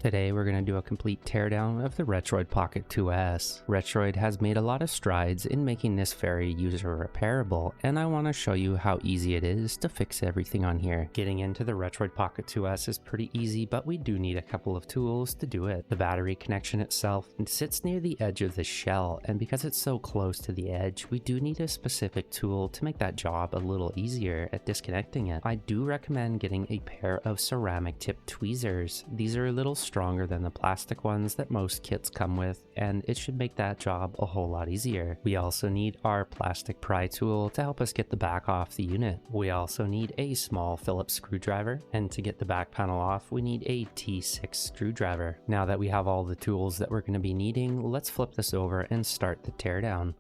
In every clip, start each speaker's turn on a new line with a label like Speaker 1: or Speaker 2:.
Speaker 1: Today we're going to do a complete teardown of the Retroid Pocket 2S. Retroid has made a lot of strides in making this very user repairable, and I want to show you how easy it is to fix everything on here. Getting into the Retroid Pocket 2S is pretty easy, but we do need a couple of tools to do it. The battery connection itself sits near the edge of the shell, and because it's so close to the edge, we do need a specific tool to make that job a little easier at disconnecting it. I do recommend getting a pair of ceramic tip tweezers. These are a little stronger than the plastic ones that most kits come with, and it should make that job a whole lot easier. We also need our plastic pry tool to help us get the back off the unit. We also need a small Phillips screwdriver, and to get the back panel off we need a T6 screwdriver. Now that we have all the tools that we're going to be needing, let's flip this over and start the teardown.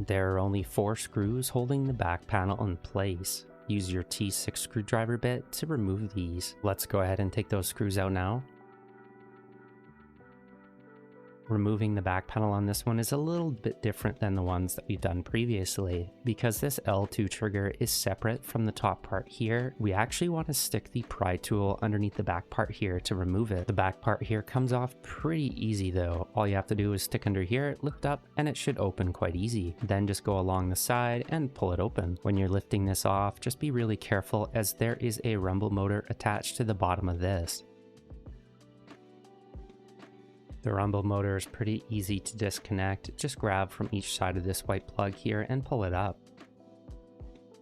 Speaker 1: There are only 4 screws holding the back panel in place. Use your T6 screwdriver bit to remove these. Let's go ahead and take those screws out now. Removing the back panel on this one is a little bit different than the ones that we've done previously. Because this L2 trigger is separate from the top part here, we actually want to stick the pry tool underneath the back part here to remove it. The back part here comes off pretty easy though. All you have to do is stick under here, lift up, and it should open quite easy. Then just go along the side and pull it open. When you're lifting this off, just be really careful as there is a rumble motor attached to the bottom of this. The rumble motor is pretty easy to disconnect. Just grab from each side of this white plug here and pull it up.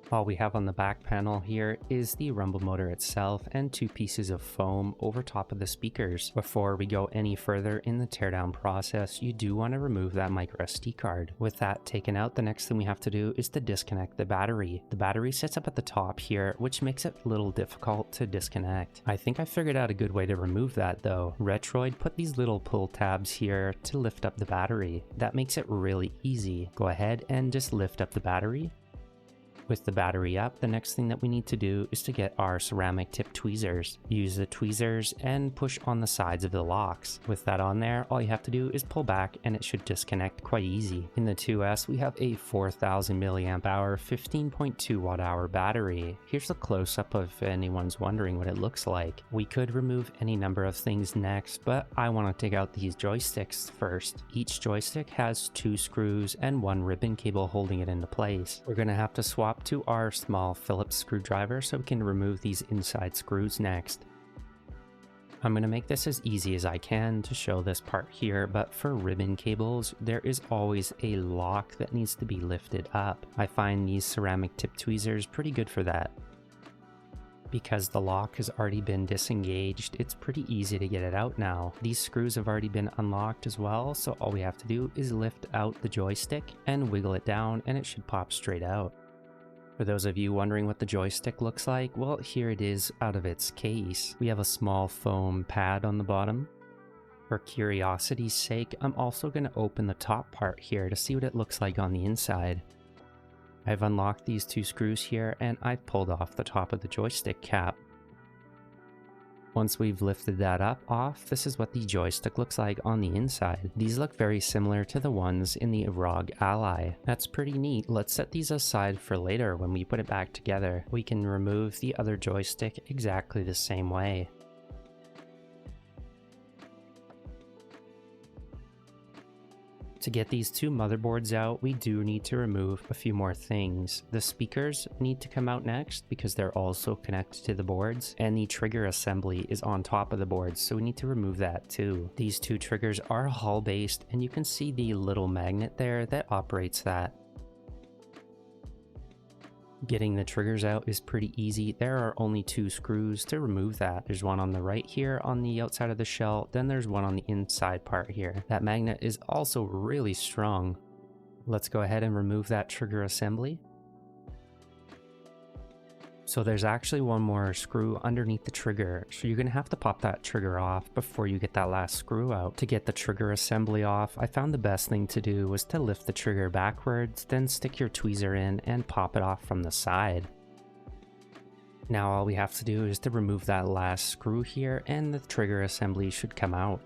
Speaker 1: All we have on the back panel here is the rumble motor itself and 2 pieces of foam over top of the speakers. Before we go any further in the teardown process, you do want to remove that micro SD card. With that taken out, the next thing we have to do is to disconnect the battery. The battery sits up at the top here, which makes it a little difficult to disconnect. I think I figured out a good way to remove that though. Retroid put these little pull tabs here to lift up the battery. That makes it really easy. Go ahead and just lift up the battery. With the battery up, the next thing that we need to do is to get our ceramic tip tweezers. Use the tweezers and push on the sides of the locks. With that on there, all you have to do is pull back and it should disconnect quite easy. In the 2S, we have a 4000 milliamp hour, 15.2 watt hour battery. Here's a close-up if anyone's wondering what it looks like. We could remove any number of things next, but I want to take out these joysticks first. Each joystick has 2 screws and 1 ribbon cable holding it into place. We're going to have to swap to our small Phillips screwdriver so we can remove these inside screws next. I'm going to make this as easy as I can to show this part here, but for ribbon cables, there is always a lock that needs to be lifted up. I find these ceramic tip tweezers pretty good for that. Because the lock has already been disengaged, it's pretty easy to get it out now. These screws have already been unlocked as well, so all we have to do is lift out the joystick and wiggle it down and it should pop straight out. For those of you wondering what the joystick looks like, well, here it is out of its case. We have a small foam pad on the bottom. For curiosity's sake, I'm also going to open the top part here to see what it looks like on the inside. I've unlocked these 2 screws here and I've pulled off the top of the joystick cap. Once we've lifted that off, this is what the joystick looks like on the inside. These look very similar to the ones in the ROG Ally. That's pretty neat. Let's set these aside for later when we put it back together. We can remove the other joystick exactly the same way. To get these 2 motherboards out, we do need to remove a few more things. The speakers need to come out next because they're also connected to the boards, and the trigger assembly is on top of the boards, so we need to remove that too. These 2 triggers are hull based, and you can see the little magnet there that operates that. Getting the triggers out is pretty easy. There are only 2 screws to remove that. There's one on the right here on the outside of the shell, then there's one on the inside part here. That magnet is also really strong. Let's go ahead and remove that trigger assembly. So there's actually one more screw underneath the trigger, so you're going to have to pop that trigger off before you get that last screw out. To get the trigger assembly off, I found the best thing to do was to lift the trigger backwards, then stick your tweezer in and pop it off from the side. Now all we have to do is to remove that last screw here and the trigger assembly should come out.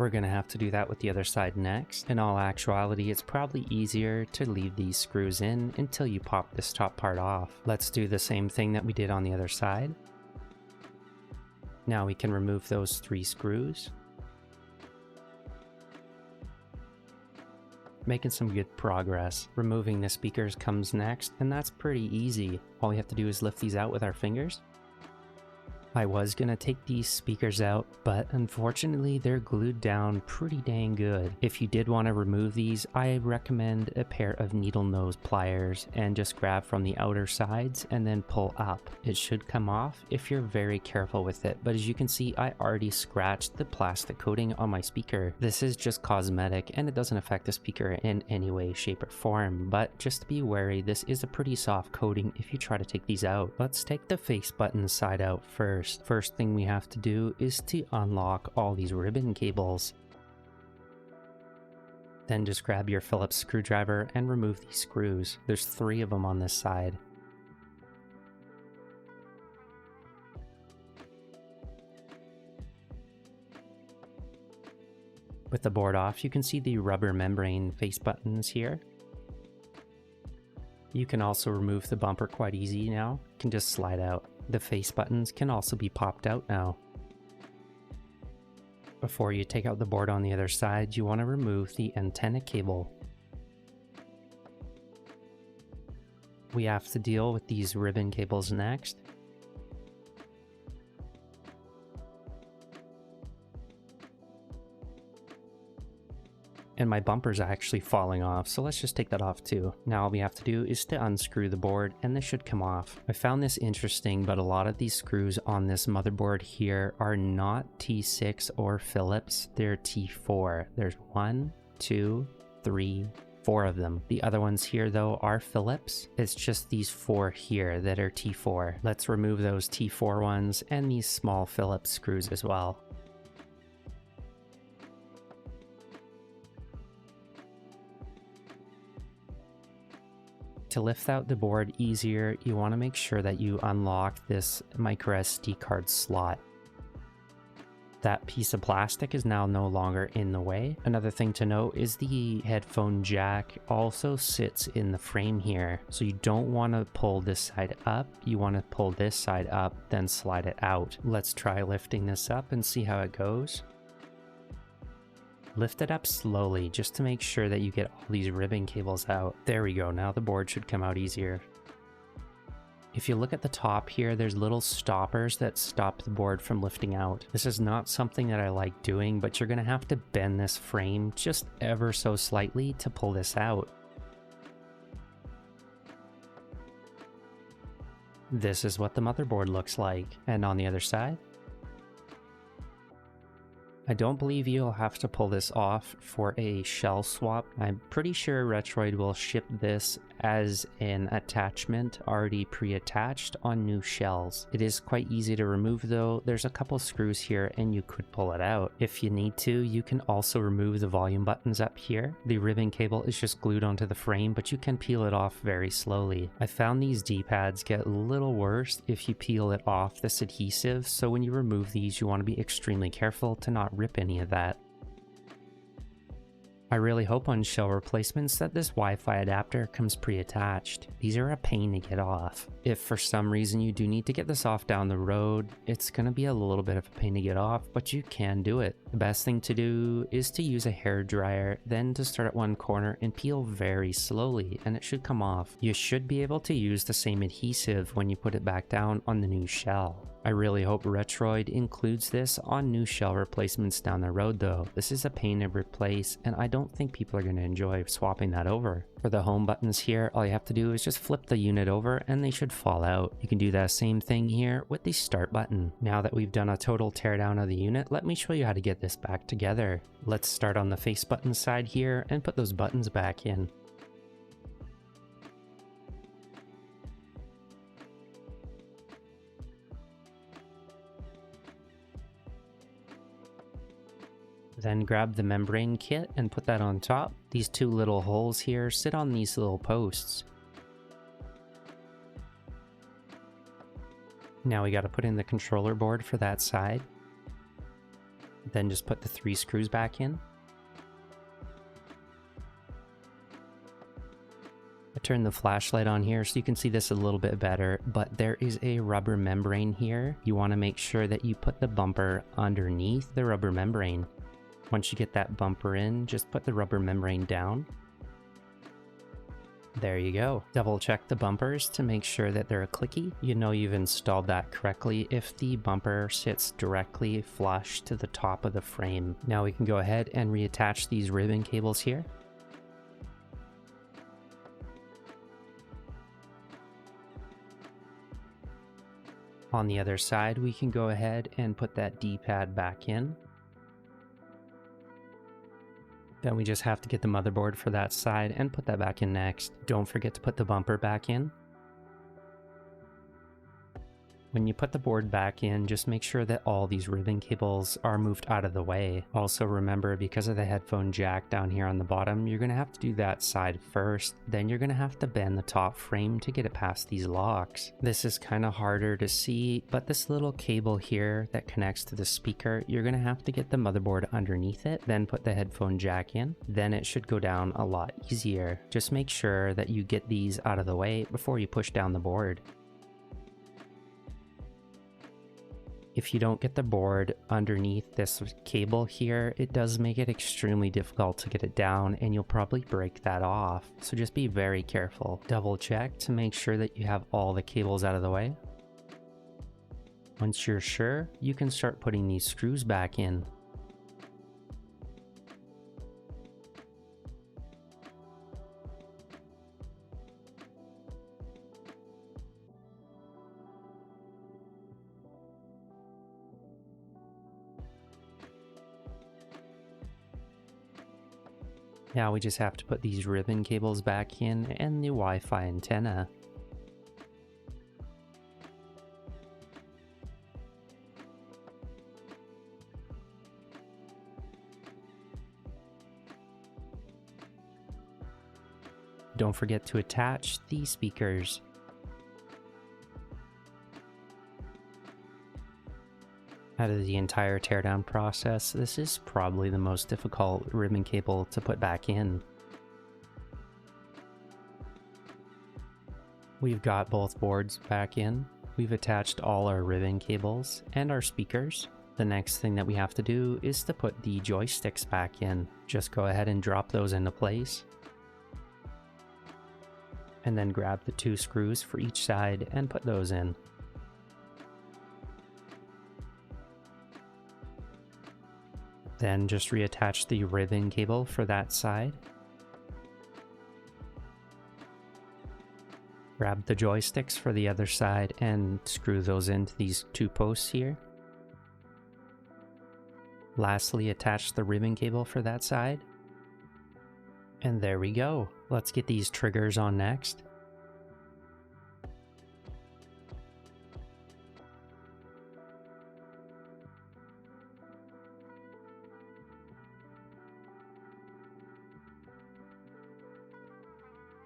Speaker 1: We're going to have to do that with the other side next. In all actuality, it's probably easier to leave these screws in until you pop this top part off. Let's do the same thing that we did on the other side. Now we can remove those 3 screws. Making some good progress. Removing the speakers comes next, and that's pretty easy. All we have to do is lift these out with our fingers. I was gonna take these speakers out, but unfortunately they're glued down pretty dang good. If you did want to remove these, I recommend a pair of needle nose pliers and just grab from the outer sides and then pull up. It should come off if you're very careful with it, but as you can see, I already scratched the plastic coating on my speaker. This is just cosmetic and it doesn't affect the speaker in any way, shape, or form, but just be wary, this is a pretty soft coating if you try to take these out. Let's take the face button side out first. First thing we have to do is to unlock all these ribbon cables. Then just grab your Phillips screwdriver and remove these screws. There's 3 of them on this side. With the board off, you can see the rubber membrane face buttons here. You can also remove the bumper quite easy now. You can just slide out. The face buttons can also be popped out now. Before you take out the board on the other side, you want to remove the antenna cable. We have to deal with these ribbon cables next. And my bumper's actually falling off, so let's just take that off too. Now all we have to do is to unscrew the board and this should come off. I found this interesting, but a lot of these screws on this motherboard here are not T6 or Phillips, they're T4. There's 1, 2, 3, 4 of them. The other ones here though are Phillips. It's just these 4 here that are T4. Let's remove those T4 ones and these small Phillips screws as well. To lift out the board easier, you want to make sure that you unlock this micro SD card slot. That piece of plastic is now no longer in the way. Another thing to note is the headphone jack also sits in the frame here. So you don't want to pull this side up, you want to pull this side up, then slide it out. Let's try lifting this up and see how it goes. Lift it up slowly just to make sure that you get all these ribbon cables out. There we go, now the board should come out easier. If you look at the top here, there's little stoppers that stop the board from lifting out. This is not something that I like doing, but you're gonna have to bend this frame just ever so slightly to pull this out. This is what the motherboard looks like. And on the other side, I don't believe you'll have to pull this off for a shell swap. I'm pretty sure Retroid will ship this as an attachment already pre-attached on new shells. It is quite easy to remove though. There's a couple screws here and you could pull it out. If you need to, you can also remove the volume buttons up here. The ribbon cable is just glued onto the frame, but you can peel it off very slowly. I found these D-pads get a little worse if you peel it off this adhesive, so when you remove these, you want to be extremely careful to not rip any of that. I really hope on shell replacements that this Wi-Fi adapter comes pre-attached. These are a pain to get off. If for some reason you do need to get this off down the road, it's going to be a little bit of a pain to get off, but you can do it. The best thing to do is to use a hair dryer, then to start at one corner and peel very slowly, and it should come off. You should be able to use the same adhesive when you put it back down on the new shell. I really hope Retroid includes this on new shell replacements down the road though. This is a pain to replace and I don't think people are going to enjoy swapping that over. For the home buttons here, all you have to do is just flip the unit over and they should fall out. You can do that same thing here with the start button. Now that we've done a total teardown of the unit, let me show you how to get this back together. Let's start on the face button side here and put those buttons back in. Then grab the membrane kit and put that on top. These 2 little holes here sit on these little posts. Now we got to put in the controller board for that side. Then just put the 3 screws back in. I turned the flashlight on here so you can see this a little bit better, but there is a rubber membrane here. You want to make sure that you put the bumper underneath the rubber membrane. Once you get that bumper in, just put the rubber membrane down. There you go. Double check the bumpers to make sure that they're clicky. You know you've installed that correctly if the bumper sits directly flush to the top of the frame. Now we can go ahead and reattach these ribbon cables here. On the other side, we can go ahead and put that D-pad back in. Then we just have to get the motherboard for that side and put that back in next. Don't forget to put the bumper back in. When you put the board back in, just make sure that all these ribbon cables are moved out of the way. Also remember, because of the headphone jack down here on the bottom, you're going to have to do that side first. Then you're going to have to bend the top frame to get it past these locks. This is kind of harder to see, but this little cable here that connects to the speaker, you're going to have to get the motherboard underneath it, then put the headphone jack in. Then it should go down a lot easier. Just make sure that you get these out of the way before you push down the board. If you don't get the board underneath this cable here, it does make it extremely difficult to get it down, and you'll probably break that off. So just be very careful. Double check to make sure that you have all the cables out of the way. Once you're sure, you can start putting these screws back in. Now we just have to put these ribbon cables back in and the Wi-Fi antenna. Don't forget to attach the speakers. Out of the entire teardown process, this is probably the most difficult ribbon cable to put back in. We've got both boards back in. We've attached all our ribbon cables and our speakers. The next thing that we have to do is to put the joysticks back in. Just go ahead and drop those into place. And then grab the 2 screws for each side and put those in. Then just reattach the ribbon cable for that side. Grab the joysticks for the other side and screw those into these 2 posts here. Lastly, attach the ribbon cable for that side. And there we go. Let's get these triggers on next.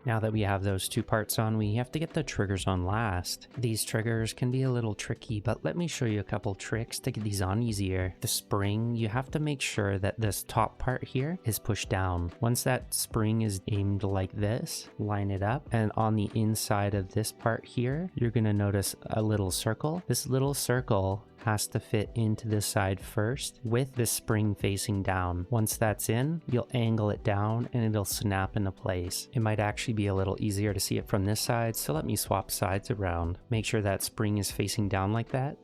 Speaker 1: Now that we have those 2 parts on, we have to get the triggers on last. These triggers can be a little tricky, but let me show you a couple tricks to get these on easier. The spring, you have to make sure that this top part here is pushed down. Once that spring is aimed like this, line it up, and on the inside of this part here, you're going to notice a little circle. This little circle has to fit into this side first with this spring facing down. Once that's in, you'll angle it down and it'll snap into place. It might actually be a little easier to see it from this side, so let me swap sides around. Make sure that spring is facing down like that.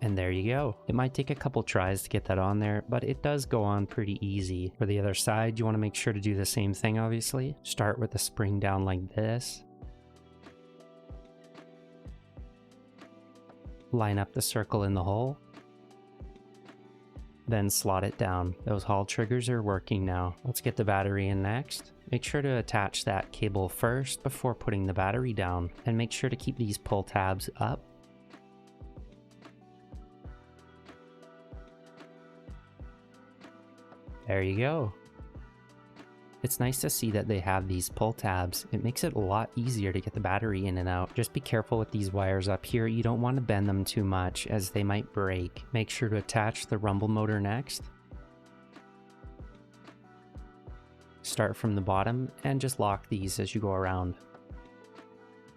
Speaker 1: And there you go. It might take a couple tries to get that on there, but it does go on pretty easy. For the other side, you want to make sure to do the same thing, obviously. Start with the spring down like this. Line up the circle in the hole. Then slot it down. Those hall triggers are working now. Let's get the battery in next. Make sure to attach that cable first before putting the battery down. And make sure to keep these pull tabs up. There you go. It's nice to see that they have these pull tabs. It makes it a lot easier to get the battery in and out. Just be careful with these wires up here. You don't want to bend them too much as they might break. Make sure to attach the rumble motor next. Start from the bottom and just lock these as you go around.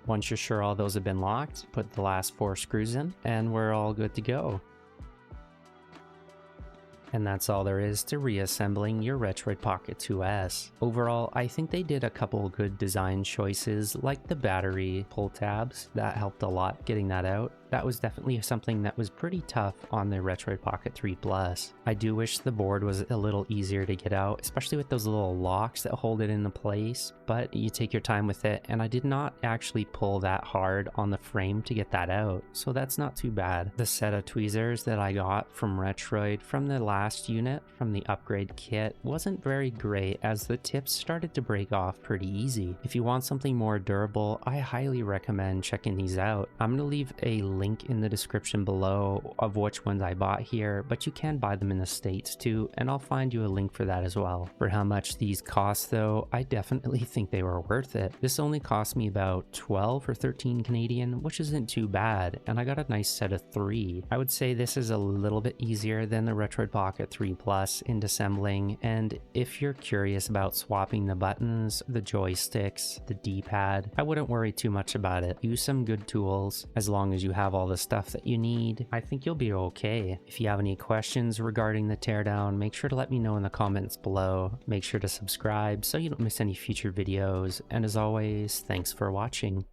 Speaker 1: Once you're sure all those have been locked, put the last 4 screws in and we're all good to go. And that's all there is to reassembling your Retroid Pocket 2S. Overall, I think they did a couple good design choices, like the battery pull tabs. That helped a lot getting that out. That was definitely something that was pretty tough on the Retroid Pocket 3 Plus. I do wish the board was a little easier to get out, especially with those little locks that hold it into place, but you take your time with it, and I did not actually pull that hard on the frame to get that out, so that's not too bad. The set of tweezers that I got from Retroid from the last unit, from the upgrade kit, wasn't very great as the tips started to break off pretty easy. If you want something more durable, I highly recommend checking these out. I'm going to leave a link in the description below of which ones I bought here, but you can buy them in the States too, and I'll find you a link for that as well. For how much these cost though, I definitely think they were worth it. This only cost me about 12 or 13 Canadian, which isn't too bad, and I got a nice set of 3. I would say this is a little bit easier than the Retroid Pocket 3 Plus in disassembling, and if you're curious about swapping the buttons, the joysticks, the D-pad, I wouldn't worry too much about it. Use some good tools. As long as you have all the stuff that you need, I think you'll be okay. If you have any questions regarding the teardown, make sure to let me know in the comments below. Make sure to subscribe so you don't miss any future videos, and as always, thanks for watching.